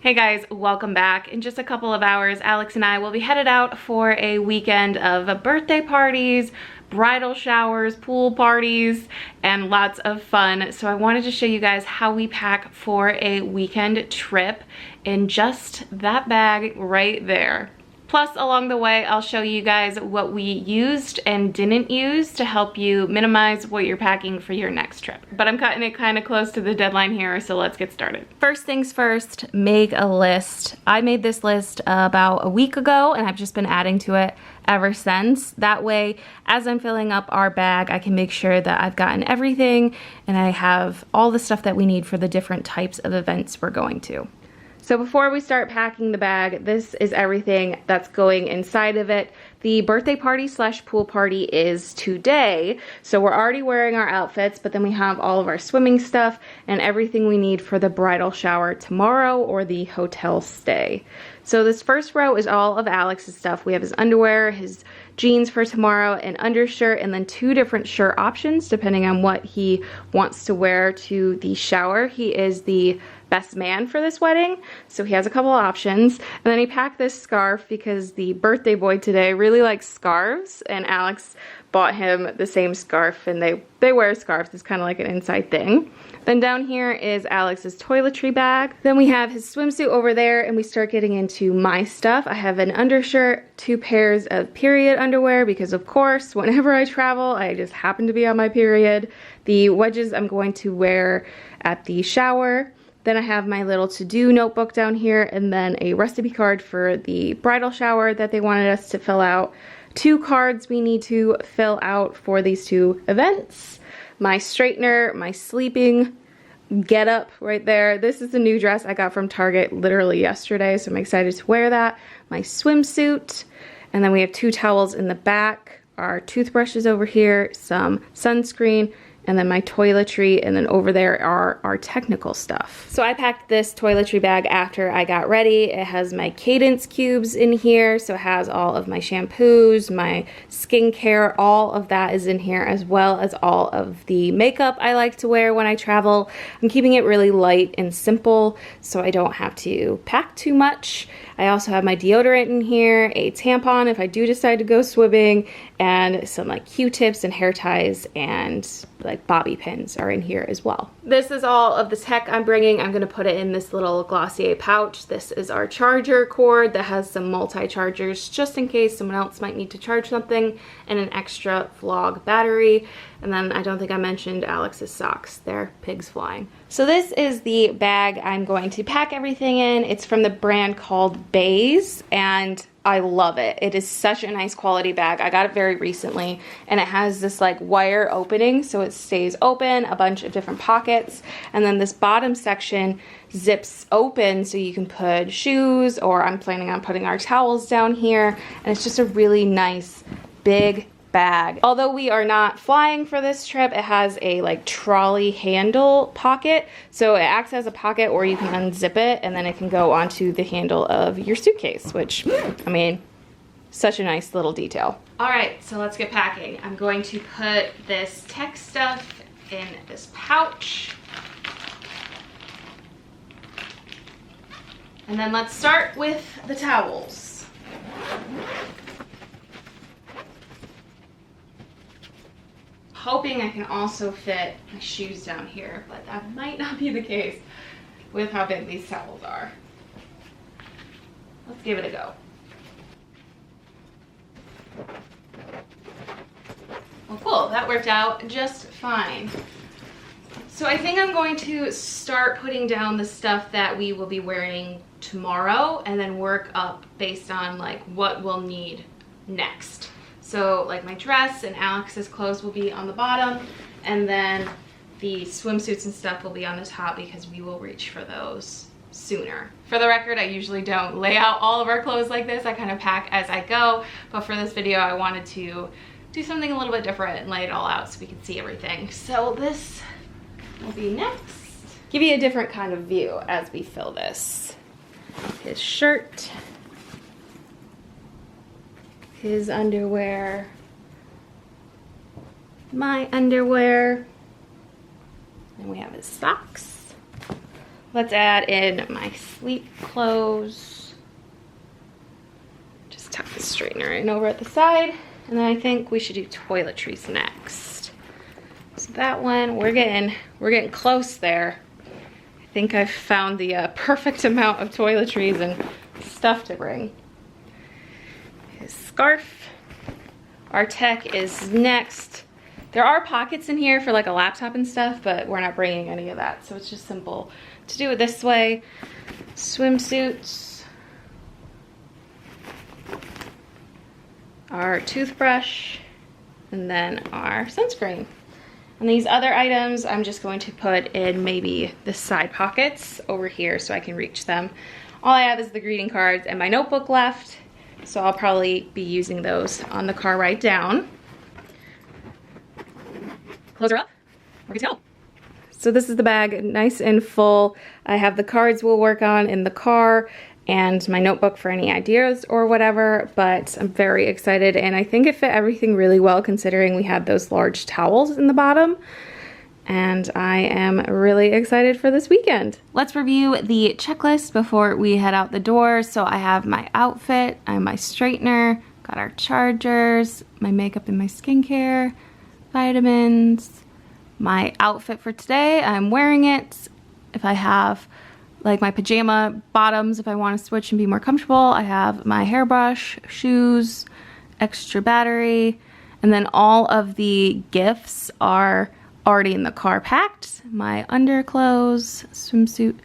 Hey guys, welcome back. In just a couple of hours, Alex and I will be headed out for a weekend of birthday parties, bridal showers, pool parties, and lots of fun. So I wanted to show you guys how we pack for a weekend trip in just that bag right there. Plus, along the way, I'll show you guys what we used and didn't use to help you minimize what you're packing for your next trip. But I'm cutting it kind of close to the deadline here, so let's get started. First things first, make a list. I made this list about a week ago, and I've just been adding to it ever since. That way, as I'm filling up our bag, I can make sure that I've gotten everything and I have all the stuff that we need for the different types of events we're going to. So before we start packing the bag, this is everything that's going inside of it. The birthday party slash pool party is today, so we're already wearing our outfits, but then we have all of our swimming stuff and everything we need for the bridal shower tomorrow or the hotel stay. So this first row is all of Alex's stuff. We have his underwear, his jeans for tomorrow, an undershirt, and then 2 different shirt options depending on what he wants to wear to the shower. He is the best man for this wedding, so he has a couple of options. And then he packed this scarf because the birthday boy today really likes scarves, and Alex bought him the same scarf, and they wear scarves. It's kind of like an inside thing. Then down here is Alex's toiletry bag. Then we have his swimsuit over there, and we start getting into my stuff. I have an undershirt, 2 pairs of period underwear because of course whenever I travel I just happen to be on my period. The wedges I'm going to wear at the shower. Then I have my little to-do notebook down here, and then a recipe card for the bridal shower that they wanted us to fill out. 2 cards we need to fill out for these 2 events. My straightener, my sleeping getup right there. This is a new dress I got from Target literally yesterday, so I'm excited to wear that. My swimsuit, and then we have 2 towels in the back, our toothbrushes over here, some sunscreen, and then my toiletry, and then over there are our technical stuff. So I packed this toiletry bag after I got ready. It has my Cadence cubes in here, so it has all of my shampoos, my skincare, all of that is in here, as well as all of the makeup I like to wear when I travel. I'm keeping it really light and simple so I don't have to pack too much. I also have my deodorant in here, a tampon if I do decide to go swimming, and some like Q-tips and hair ties and like bobby pins are in here as well. This is all of the tech I'm bringing. I'm gonna put it in this little Glossier pouch. This is our charger cord that has some multi-chargers just in case someone else might need to charge something, and an extra vlog battery. And then I don't think I mentioned Alex's socks. They're pigs flying. So this is the bag I'm going to pack everything in. It's from the brand called Bays, and I love it. It is such a nice quality bag. I got it very recently, and it has this like wire opening so it stays open, a bunch of different pockets, and then this bottom section zips open so you can put shoes, or I'm planning on putting our towels down here, and it's just a really nice big bag. Although we are not flying for this trip, it has a like trolley handle pocket, so it acts as a pocket, or you can unzip it and then it can go onto the handle of your suitcase, which, I mean, such a nice little detail. All right, so let's get packing. I'm going to put this tech stuff in this pouch, and then let's start with the towels. Hoping I can also fit my shoes down here, but that might not be the case with how big these towels are. Let's give it a go. Well, cool, that worked out just fine. So I think I'm going to start putting down the stuff that we will be wearing tomorrow, and then work up based on like what we'll need next. So like my dress and Alex's clothes will be on the bottom, and then the swimsuits and stuff will be on the top because we will reach for those sooner. For the record, I usually don't lay out all of our clothes like this. I kind of pack as I go, but for this video I wanted to do something a little bit different and lay it all out so we can see everything. So this will be next. Give you a different kind of view as we fill this. His shirt, his underwear, my underwear, and we have his socks. let's add in my sleep clothes. Just tuck the straightener in over at the side. And then I think we should do toiletries next. So that one, we're getting close there. I think I've found the perfect amount of toiletries and stuff to bring. His scarf. Our tech is next. There are pockets in here for like a laptop and stuff, but we're not bringing any of that. So it's just simple to do it this way. Swimsuits. Our toothbrush, and then our sunscreen. And these other items I'm just going to put in maybe the side pockets over here so I can reach them. All I have is the greeting cards and my notebook left, so I'll probably be using those on the car ride down. Close her up, we're good to go. So this is the bag, nice and full. I have the cards we'll work on in the car and my notebook for any ideas or whatever, but I'm very excited and I think it fit everything really well considering we had those large towels in the bottom. And I am really excited for this weekend. Let's review the checklist before we head out the door. So I have my outfit, I have my straightener, got our chargers, my makeup and my skincare, vitamins, my outfit for today, I'm wearing it. If I have like my pajama bottoms, if I want to switch and be more comfortable, I have my hairbrush, shoes, extra battery, and then all of the gifts are already in the car packed. My underclothes, swimsuit,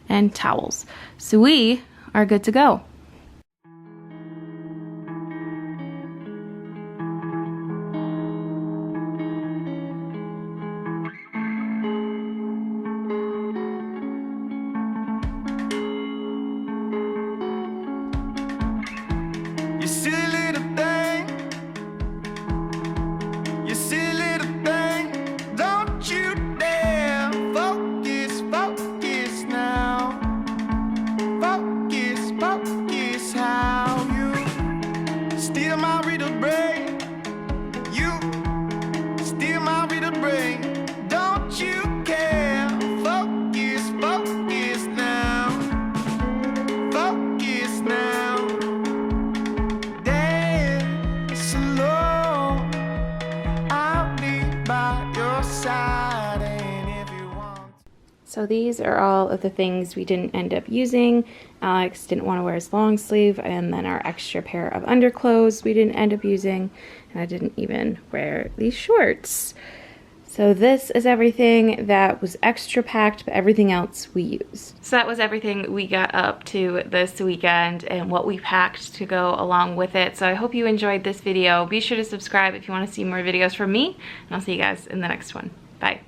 and towels. So we are good to go. You silly little thing, you silly little thing, don't you dare focus, focus now. Focus, focus how you steal my little brain. You steal my little brain, don't you care? Focus, focus now. Focus now. So these are all of the things we didn't end up using. Alex didn't want to wear his long sleeve, and then our extra pair of underclothes we didn't end up using, and I didn't even wear these shorts. So this is everything that was extra packed, but everything else we used. So that was everything we got up to this weekend and what we packed to go along with it. So I hope you enjoyed this video. Be sure to subscribe if you want to see more videos from me, and I'll see you guys in the next one. Bye.